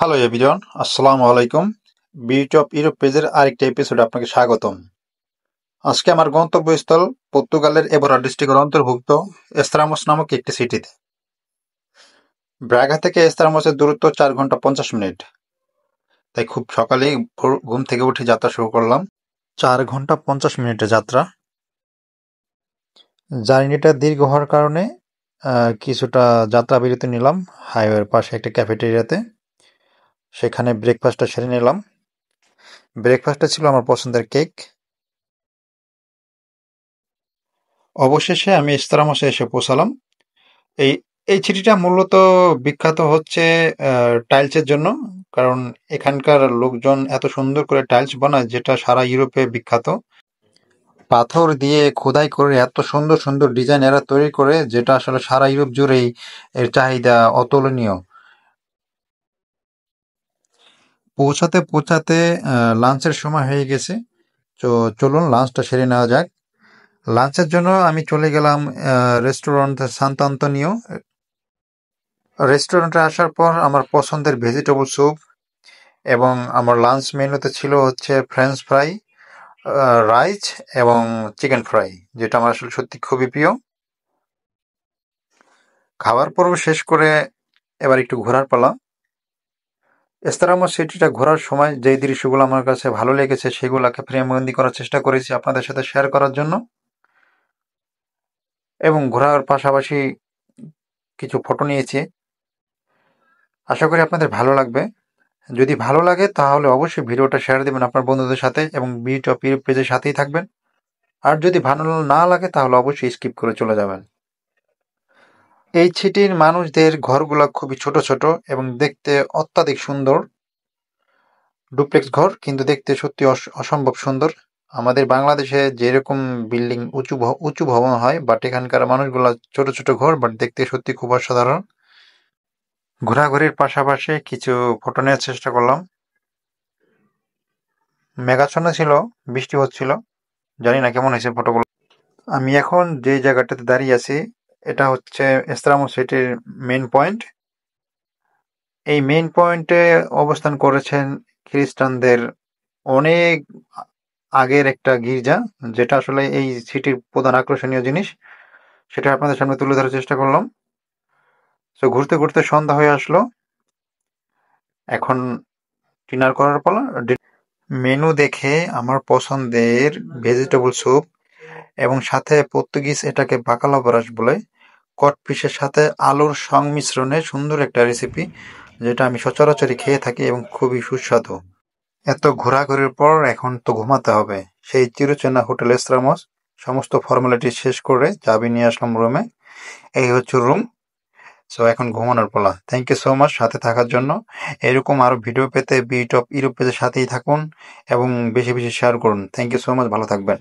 Hello everyone, আসসালামু আলাইকুম। Beauty of Europe পেজের আরেকটা এপিসোডে আপনাকে স্বাগতম। আজকে আমার গন্তব্যস্থল পর্তুগালের এবোরা ডিস্ট্রিক্টের অন্তর্ভুক্ত এস্তারামস নামক একটি সিটিতে। ব্রাগা থেকে এস্তারামসের দূরত্ব 4 ঘন্টা 50 মিনিট। তাই খুব সকালেই ঘুম থেকে উঠে যাত্রা শুরু করলাম। 4 ঘন্টা 50 মিনিটের যাত্রা। জার্নিটা দীর্ঘ হওয়ার কারণে কিছুটা যাত্রা বিরতি নিলাম হাইওয়ের পাশে একটা ক্যাফেটেরিয়াতে। সেখানে ব্রেকফাস্টটা সেরে নিলাম। ব্রেকফাস্টে ছিল আমার পছন্দের কেক। অবশেষে আমি এস্তারামসে এসে পৌঁছালাম। এই এই সিটিটা মূলত বিখ্যাত হচ্ছে টাইলসের জন্য। কারণ এখানকার লোকজন এত সুন্দর করে টাইলস বানায়, যেটা সারা ইউরোপে বিখ্যাত। পাথর দিয়ে খোদাই করে এত সুন্দর সুন্দর ডিজাইন এরা তৈরি করে, যেটা আসলে সারা ইউরোপ জুড়েই এর চাহিদা অতুলনীয়। পৌঁছাতে পৌঁছাতে লাঞ্চের সময় হয়ে গেছে। তো চলুন লাঞ্চটা সেরে নেওয়া যাক। লাঞ্চের জন্য আমি চলে গেলাম রেস্টুরেন্ট সান্ত আন্তোনিও। রেস্টুরেন্টে আসার পর আমার পছন্দের ভেজিটেবল স্যুপ এবং আমার লাঞ্চ মেনুতে ছিল হচ্ছে ফ্রেঞ্চ ফ্রাই, রাইস এবং চিকেন ফ্রাই, যেটা আমার আসলে সত্যি খুবই প্রিয়। খাবার পর্ব শেষ করে এবার একটু ঘোরার পালা। এস্তারামস সিটিটা ঘোরার সময় যেই দৃশ্যগুলো আমার কাছে ভালো লেগেছে সেগুলোকে ফ্রেমবন্দি করার চেষ্টা করেছি আপনাদের সাথে শেয়ার করার জন্য, এবং ঘোরার পাশাপাশি কিছু ফটো নিয়েছি। আশা করি আপনাদের ভালো লাগবে। যদি ভালো লাগে তাহলে অবশ্যই ভিডিওটা শেয়ার দেবেন আপনার বন্ধুদের সাথে এবং বিউটি অফ ইউরোপ পেজের সাথেই থাকবেন। আর যদি ভালো না লাগে তাহলে অবশ্যই স্কিপ করে চলে যাবেন। এই সিটির মানুষদের ঘরগুলো খুবই ছোট ছোট এবং দেখতে অত্যাধিক সুন্দর। ডুপ্লেক্স ঘর, কিন্তু দেখতে সত্যি অসম্ভব সুন্দর। আমাদের বাংলাদেশে যেরকম বিল্ডিং উঁচু ভবন হয়, বাট এখানকার মানুষগুলা ছোট ছোট ঘর, বাট দেখতে সত্যি খুব অসাধারণ। ঘোরাঘুরির পাশাপাশি কিছু ফটো নেওয়ার চেষ্টা করলাম। মেঘাচ্ছন্ন ছিল, বৃষ্টি হচ্ছিল, জানি না কেমন হয়েছে ফটোগুলো। আমি এখন যে জায়গাটাতে দাঁড়িয়ে আছি এটা হচ্ছে এস্তারামস সিটির মেইন পয়েন্ট। এই মেইন পয়েন্টে অবস্থান করেছেন খ্রিস্টানদের অনেক আগের একটা গির্জা, যেটা আসলে এই সিটির প্রধান আকর্ষণীয় জিনিস। সেটা আপনাদের সামনে তুলে ধরার চেষ্টা করলাম। তো ঘুরতে ঘুরতে সন্ধ্যা হয়ে আসলো। এখন ডিনার করার পালা। মেনু দেখে আমার পছন্দের ভেজিটেবল স্যুপ এবং সাথে পর্তুগিজ এটাকে বাকালা বরাস বলে, কট পিসের সাথে আলুর সংমিশ্রণে সুন্দর একটা রেসিপি, যেটা আমি সচরাচরই খেয়ে থাকি এবং খুবই সুস্বাদু। এত ঘোরাঘুরির পর এখন তো ঘুমাতে হবে। সেই চিরচেনা হোটেল এস্তারামস সমস্ত ফর্মালিটি শেষ করে চাবি নিয়ে আসলাম রুমে। এই হচ্ছে রুম। সো এখন ঘুমানোর পালা। থ্যাংক ইউ সো মাচ সাথে থাকার জন্য। এরকম আরো ভিডিও পেতে বিউটি অফ ইউরোপ পেজের সাথেই থাকুন এবং বেশি বেশি শেয়ার করুন। থ্যাংক ইউ সো মাচ, ভালো থাকবেন।